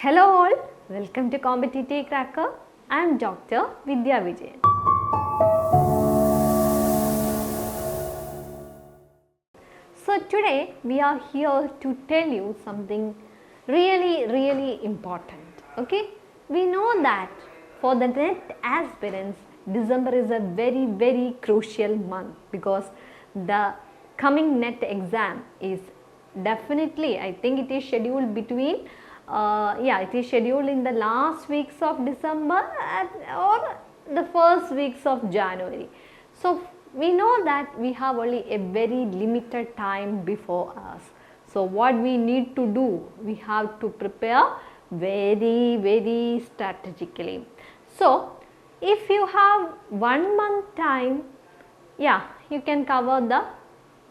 Hello all, welcome to Competitive Cracker. I am Dr. Vidya Vijayan. So today we are here to tell you something really important. Okay, we know that for the NET aspirants, December is a very crucial month because the coming NET exam is definitely, I think it is scheduled between it is scheduled in the last weeks of December or the first weeks of January. So we know that we have only a very limited time before us. So what we need to do, we have to prepare very strategically. So if you have 1 month time, you can cover the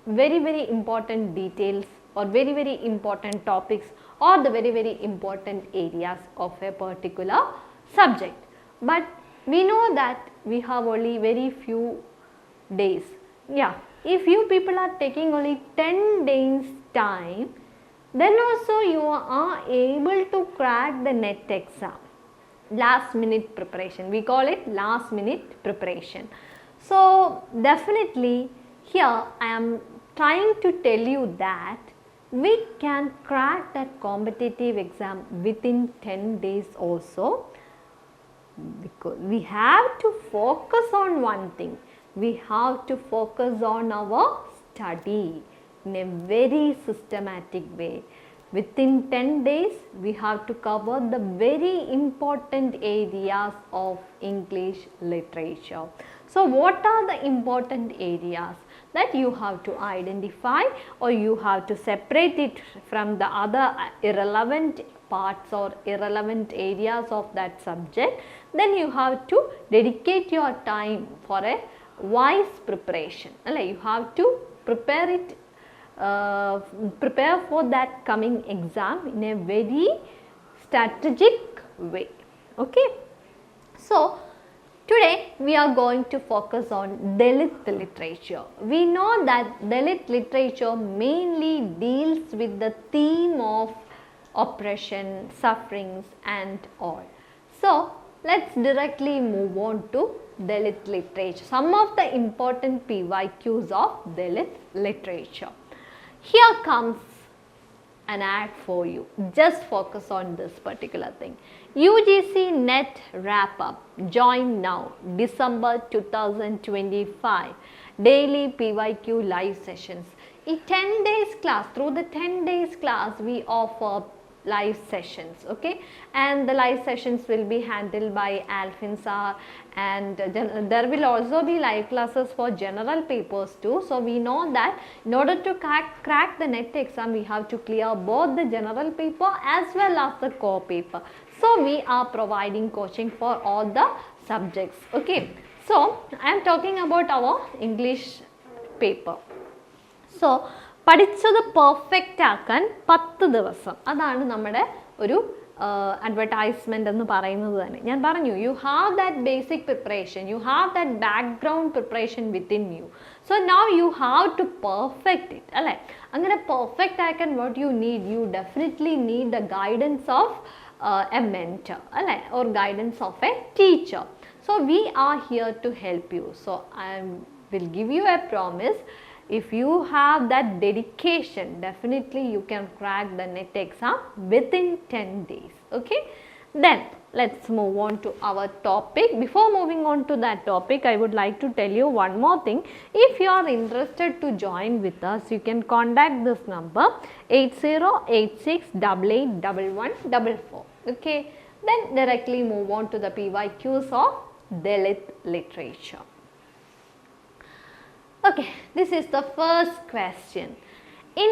very important details or very important topics or the very important areas of a particular subject. But we know that we have only very few days. If you people are taking only 10 days time, then also you are able to crack the NET exam. Last minute preparation, we call it last minute preparation. So definitely here I am trying to tell you that we can crack that competitive exam within 10 days also, because we have to focus on one thing. We have to focus on our study in a very systematic way. Within 10 days, we have to cover the very important areas of English literature. So what are the important areas that you have to identify, or you have to separate it from the other irrelevant parts or irrelevant areas of that subject? Then you have to dedicate your time for a wise preparation. You have to prepare it, prepare for that coming exam in a very strategic way. Okay, so today we are going to focus on Dalit literature. We know that Dalit literature mainly deals with the theme of oppression, sufferings and all. So let's directly move on to Dalit literature. Some of the important PYQs of Dalit literature. Here comes an ad for you. Just focus on this particular thing. UGC NET wrap up. Join now. December 2025. Daily PYQ live sessions. In 10 days class, through the 10 days class, we offer live sessions, okay, and the live sessions will be handled by Alvin sir, and there will also be live classes for general papers too. So we know that in order to crack the NET exam, we have to clear both the general paper as well as the core paper. So we are providing coaching for all the subjects. Okay, so I am talking about our English paper. So പഠിച്ചത് perfect ആക്കാൻ 10 ദിവസം, അതാണ് നമ്മുടെ ഒരു advertisement എന്ന് പറയുന്നത് തന്നെ. ഞാൻ പറഞ്ഞു, you have that basic preparation, you have that background preparation within you. So now you have to perfect it, അല്ലേ? അങ്ങനെ പെർഫെക്റ്റ് ആക്കാൻ what you need, you definitely need the guidance of a mentor, അല്ലേ, or guidance of a teacher. So we are here to help you. So I will give you a promise. If you have that dedication, definitely you can crack the NET exam within 10 days. Okay, then let's move on to our topic. Before moving on to that topic, I would like to tell you one more thing. If you are interested to join with us, you can contact this number 8086881144. Okay, then directly move on to the PYQs of Dalit literature. Okay, this is the first question. In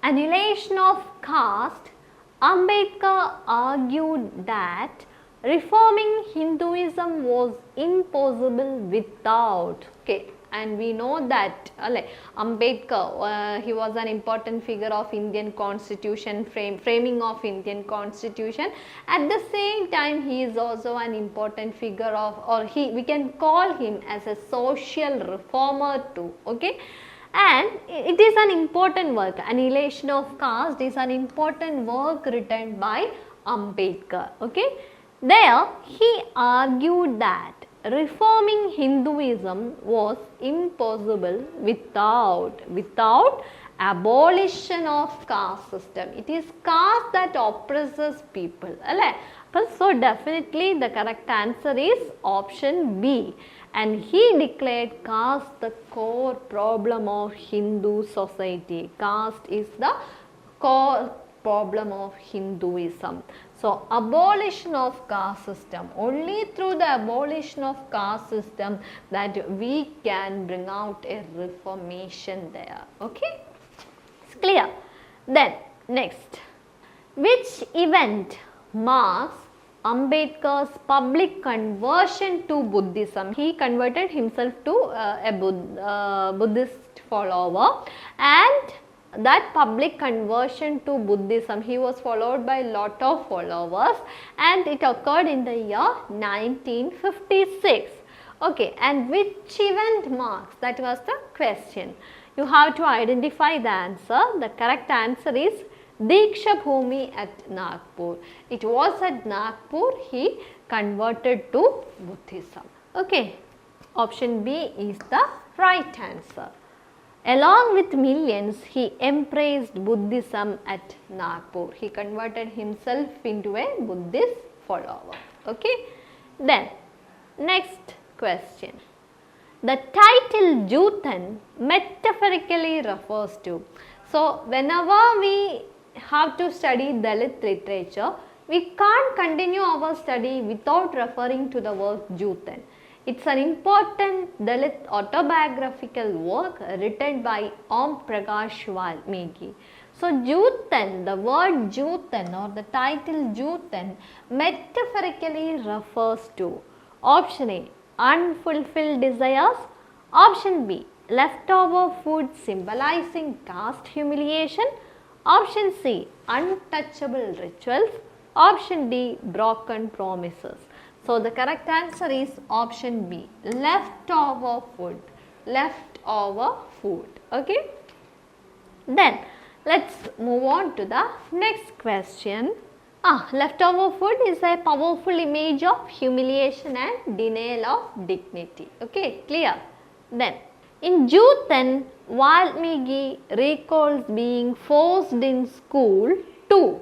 Annihilation of Caste, Ambedkar argued that reforming Hinduism was impossible without, okay, and we know that Ambedkar, he was an important figure of Indian constitution, framing of Indian constitution. At the same time, he is also an important figure of, or we can call him as a social reformer too. Okay, and it is an important work. Annihilation of Caste is an important work written by Ambedkar. Okay, there he argued that reforming Hinduism was impossible without abolition of caste system. It is caste that oppresses people. So definitely the correct answer is option B. And he declared caste the core problem of Hindu society. Caste is the core problem of Hinduism. So abolition of caste system, only through the abolition of caste system that we can bring out a reformation there. Okay, it's clear. Then next, which event marks Ambedkar's public conversion to Buddhism? He converted himself to a Buddhist follower, and that public conversion to Buddhism, he was followed by a lot of followers, and it occurred in the year 1956. Okay, and which event marks? That was the question. You have to identify the answer. The correct answer is Diksha Bhumi at Nagpur. It was at Nagpur he converted to Buddhism. Okay, option B is the right answer. Along with millions, he embraced Buddhism at Nagpur. He converted himself into a Buddhist follower. Okay, then next question. The title Juthan metaphorically refers to. So whenever we have to study Dalit literature, we can't continue our study without referring to the work Juthan. It's an important Dalit autobiographical work written by Om Prakash Valmiki. So Juthan, the word Juthan or the title Juthan metaphorically refers to option A, unfulfilled desires, option B, leftover food symbolizing caste humiliation, option C, untouchable rituals, option D, broken promises. So the correct answer is option B, leftover food. Leftover food. Okay. Then let's move on to the next question. Leftover food is a powerful image of humiliation and denial of dignity. Okay, clear. Then in Juthan, Valmiki recalls being forced in school to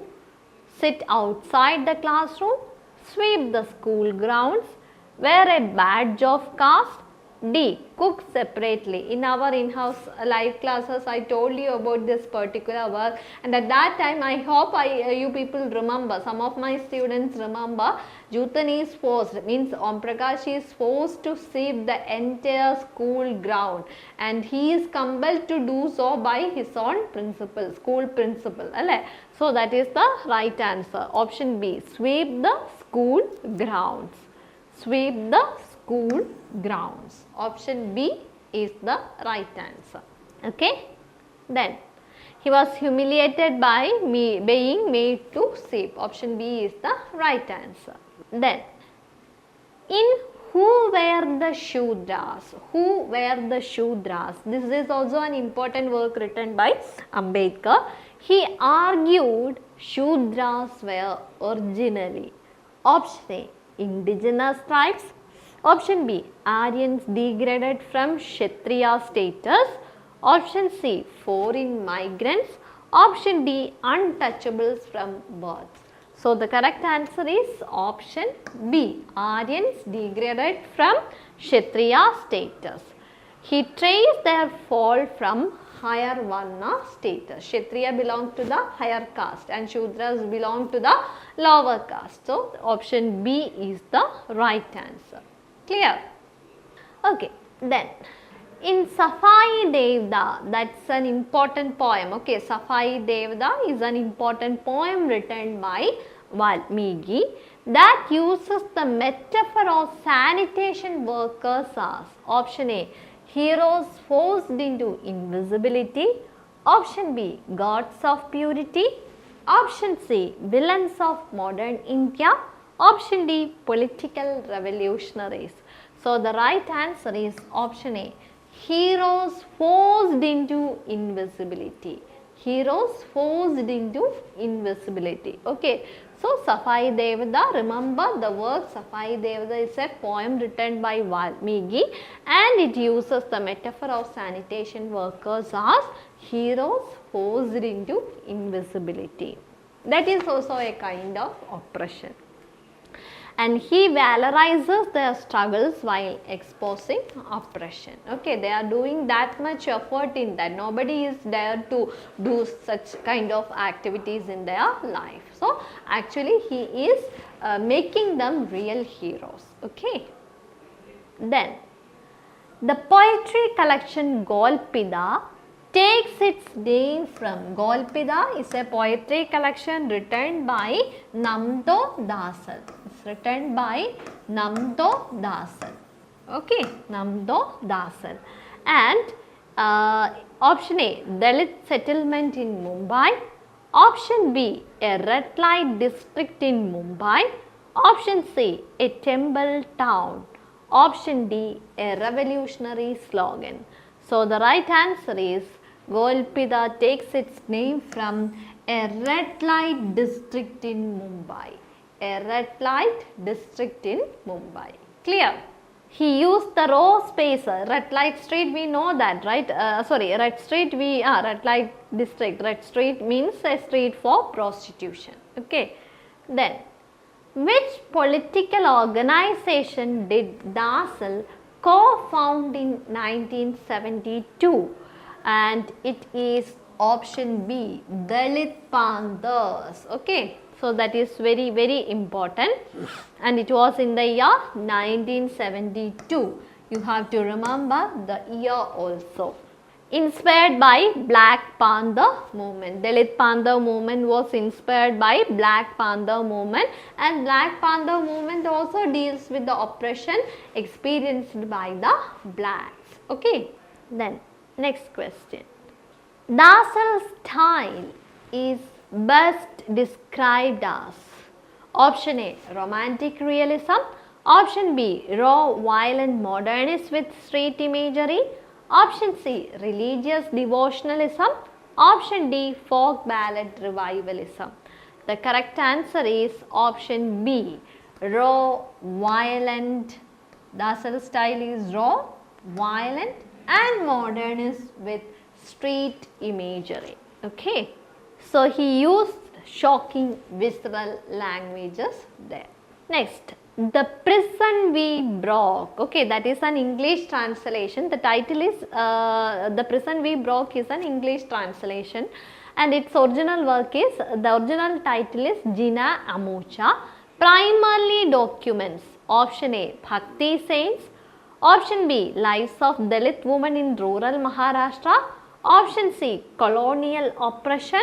sit outside the classroom, sweep the school grounds, wear a badge of caste, D, cook separately. In our in-house live classes, I told you about this particular work, and at that time I hope you people remember, some of my students remember, Juthan is forced, means Om Prakash is forced to sweep the entire school ground, and he is compelled to do so by his own principal, school principal. So that is the right answer. Option B, sweep the school grounds. Sweep the school grounds. Option B is the right answer. Okay. Then he was humiliated by being made to sweep. Option B is the right answer. Then in Who Were the Shudras? Who Were the Shudras? This is also an important work written by Ambedkar. He argued Shudras were originally option A, indigenous tribes, option B, Aryans degraded from Kshatriya status, option C, foreign migrants, option D, untouchables from birth. So the correct answer is option B, Aryans degraded from Kshatriya status. He traced their fall from higher Varna status. Kshatriya belong to the higher caste and Shudras belong to the lower caste. So option B is the right answer. Clear? Okay, then in Safai Devda, that's an important poem. Okay, Safai Devda is an important poem written by Valmiki that uses the metaphor of sanitation workers as option A, heroes forced into invisibility, option B, gods of purity, option C, villains of modern India, option D, political revolutionaries. So the right answer is option A, heroes forced into invisibility. Heroes forced into invisibility. Okay, So Safai Devada, remember the work Safai Devada is a poem written by Valmiki, and it uses the metaphor of sanitation workers as heroes forced into invisibility. That is also a kind of oppression. And he valorizes their struggles while exposing oppression. Okay, they are doing that much effort in that. Nobody is there to do such kind of activities in their life. So actually he is making them real heroes. Okay. Then the poetry collection Golpida takes its name from, Golpida is a poetry collection written by Namdo Dasal. It's written by Namdo Dasal. Okay, Namdo Dasal. And option A, Dalit settlement in Mumbai. Option B, a red light district in Mumbai. Option C, a temple town. Option D, a revolutionary slogan. So the right answer is Golpida takes its name from a red light district in Mumbai. A red light district in Mumbai. Clear? He used the row spacer. Red light street, we know that, right? Red light district. Red street means a street for prostitution. Okay. Then, which political organization did Dasal co-found in 1972? And it is option B, Dalit Panthers. Okay, so that is very, very important, and it was in the year 1972. You have to remember the year also. Inspired by Black Panther movement. Dalit Panther movement was inspired by Black Panther movement, and Black Panther movement also deals with the oppression experienced by the blacks. Okay, then next question. Dasal's style is best described as option A, romantic realism. Option B, raw violent modernist with street imagery. Option C, religious devotionalism. Option D, folk ballad revivalism. The correct answer is option B, raw violent. Dasal's style is raw, violent and modernist with street imagery. Okay, so he used shocking visceral languages there. Next, the prison we broke. Okay, that is an English translation. The title is the prison we broke is an English translation, and its original work is, the original title is Jina Amucha. Primarily documents. Option A, Bhakti Saints. Option B, Lives of Dalit Women in Rural Maharashtra. Option C, Colonial Oppression.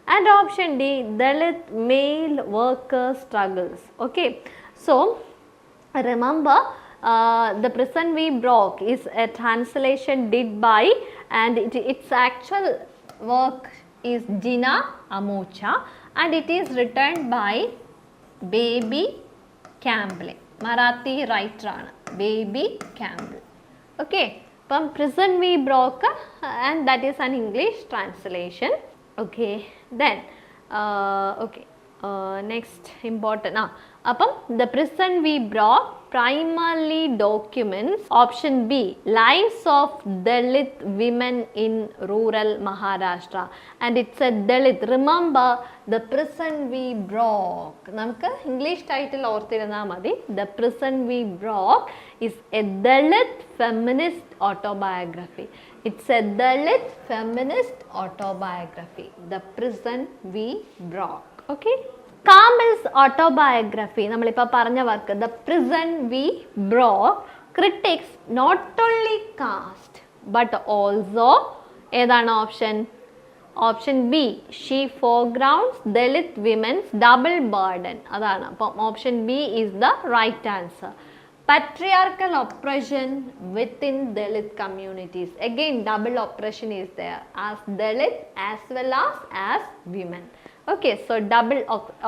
And option D, Dalit Male Worker Struggles. Okay, so remember the prison we broke is a translation did by, and its actual work is Jina Amucha, and it is written by Baby Campbell. Marathi writer Baby Campbell. Okay, from prison we broke, and that is an English translation. Okay, then next important. The prison we broke primarily documents. Option B, Lives of Dalit Women in Rural Maharashtra, and it's a Dalit. Remember, the prison we broke. Namukku English title orthirunna madi. The prison we broke is a Dalit feminist autobiography. It's a Dalit feminist autobiography. The prison we broke. Okay. Campbell's autobiography, നമ്മളിപ്പോൾ പറഞ്ഞ work, The Prison We Broke, critics not only caste but also ഏതാണ് option? Option B, she foregrounds Dalit women's double burden. അതാണ്. അപ്പം option B is the right answer. Patriarchal oppression within Dalit communities. Again, double oppression is there as Dalit as well as women. Okay, so double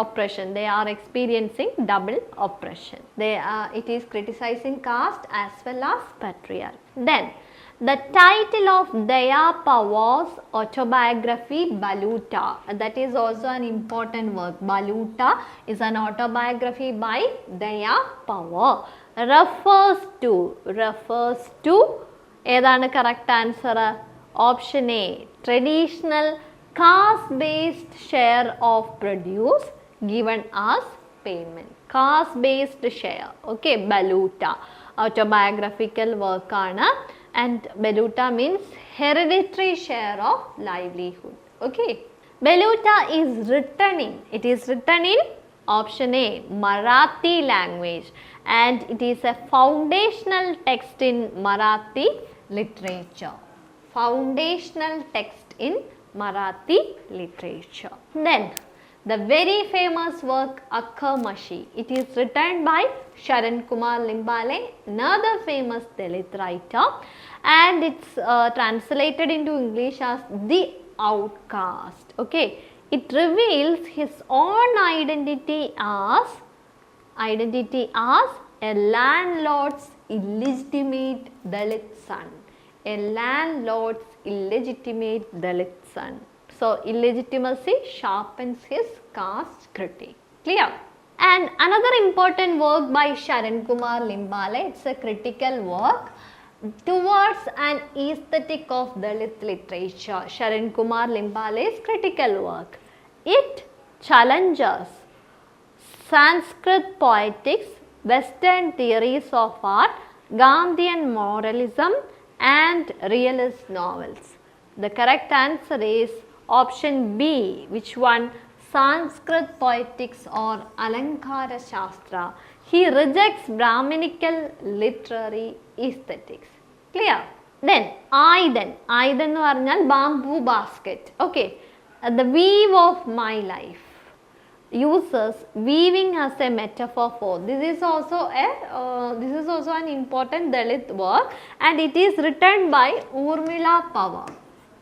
oppression. They are experiencing double oppression. It is criticizing caste as well as patriarch. Then, The title of Daya Pawar's autobiography Baluta, that is also an important work. Baluta is an autobiography by Daya Pawar. Refers to ഏതാണ് correct answer? Option A, traditional caste-based share of produce given as payment. Caste-based share. Okay, Baluta. Autobiographical work aana, and Baluta means hereditary share of livelihood. Okay. Baluta is written in, it is written in option A, Marathi language, and it is a foundational text in Marathi literature. Foundational text in Marathi literature. Then the very famous work Akkamashi. It is written by Sharan Kumar Limbale, another famous Dalit writer, and it's translated into English as The Outcast. Okay, it reveals his own identity as a landlord's illegitimate Dalit son. A landlord's illegitimate Dalit son. So, illegitimacy sharpens his caste critique. Clear? And another important work by Sharan Kumar Limbale, it's a critical work towards an aesthetic of Dalit literature. Sharan Kumar Limbale's critical work. It challenges Sanskrit poetics, Western theories of art, Gandhian moralism, and realist novels. The correct answer is option B. Which one? Sanskrit poetics or Alankara Shastra. He rejects Brahminical literary aesthetics. Clear? Then, Aidan എന്ന് പറഞ്ഞാൽ bamboo basket. Okay. The weave of my life uses weaving as a metaphor for. This is also an important Dalit work, and it is written by Urmila Pawar.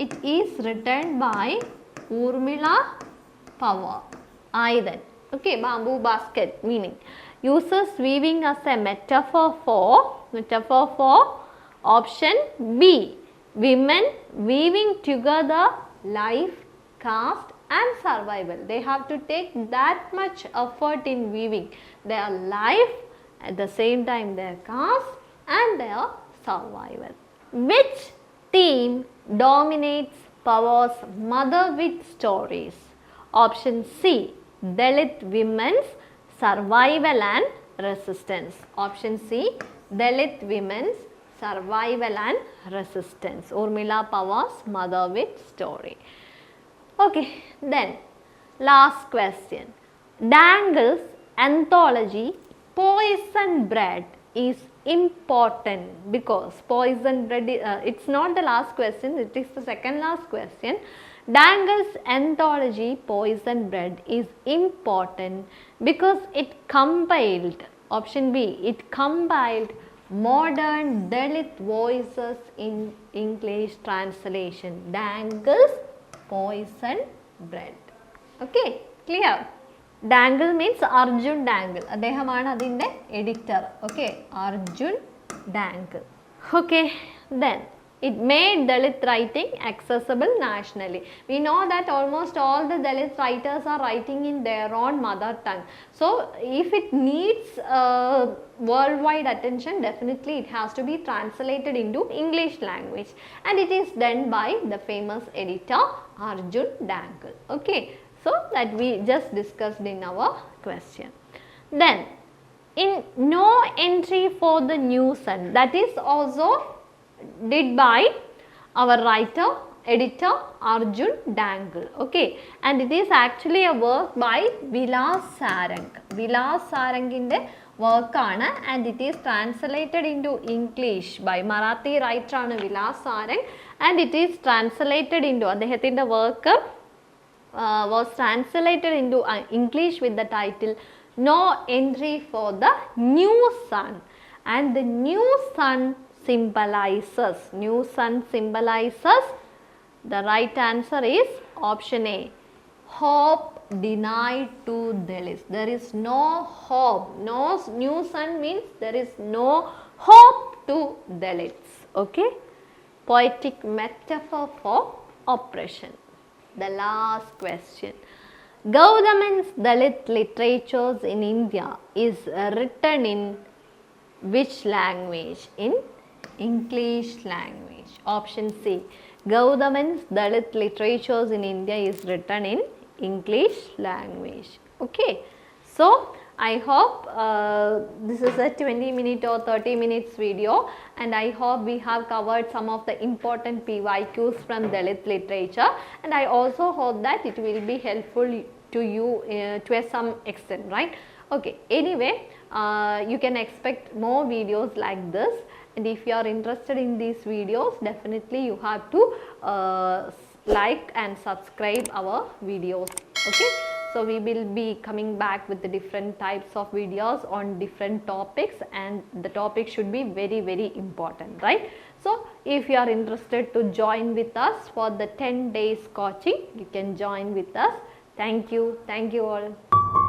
It is written by Urmila Pawar. Aidan. Okay, bamboo basket meaning uses weaving as a metaphor for option B. Women weaving together life, caste and survival. They have to take that much effort in weaving their life, at the same time their caste and their survival. Which theme dominates Pawar's mother-wit stories? Option C, Dalit women's survival and resistance. Option C, Dalit women's survival and resistance. Urmila Pawar's mother-wit story. Okay, then last question. Dangle's anthology Poison Bread is important because poison bread, it's not the last question, it is the second last question. Dangle's anthology Poison Bread is important because it compiled, option B, it compiled modern Dalit voices in English translation. Dangle's Poison Bread. Okay, clear? Dangle means Arjun Dangle. അദ്ദേഹമാണ് അതിൻ്റെ editor. Okay, Arjun Dangle. Okay, then it made Dalit writing accessible nationally. We know that almost all the Dalit writers are writing in their own mother tongue. So, if it needs worldwide attention, definitely it has to be translated into English language. And it is done by the famous editor Arjun Dangle. Okay, so that we just discussed in our question. Then, in No Entry for the New Sun, that is also did by our writer, editor Arjun Dangle. Okay, and it is actually a work by Vilas Sarang. Vilas Saranginte work aanu, and it is translated into English by Marathi writer aanu Vilas Sarang, and it is translated into അദ്ദേഹത്തിന്റെ work was translated into English with the title No Entry for the New Sun. And the new sun symbolizes, the right answer is option A, hope denied to Dalits. There is no hope. No new sun means there is no hope to Dalits. Okay, poetic metaphor for oppression. The last question. Gaudaman's Dalit literatures in India is written in which language? In English language. Option C. Gaudaman's Dalit literatures in India is written in English language. Okay. So, I hope this is a 20-minute or 30 minutes video, and I hope we have covered some of the important PYQs from Dalit literature, and I also hope that it will be helpful to you to some extent, right? Okay, anyway, you can expect more videos like this, and if you are interested in these videos, definitely you have to like and subscribe our videos. Okay. So, we will be coming back with the different types of videos on different topics, and the topic should be very, very important, right? So, if you are interested to join with us for the 10 days coaching, you can join with us. Thank you all.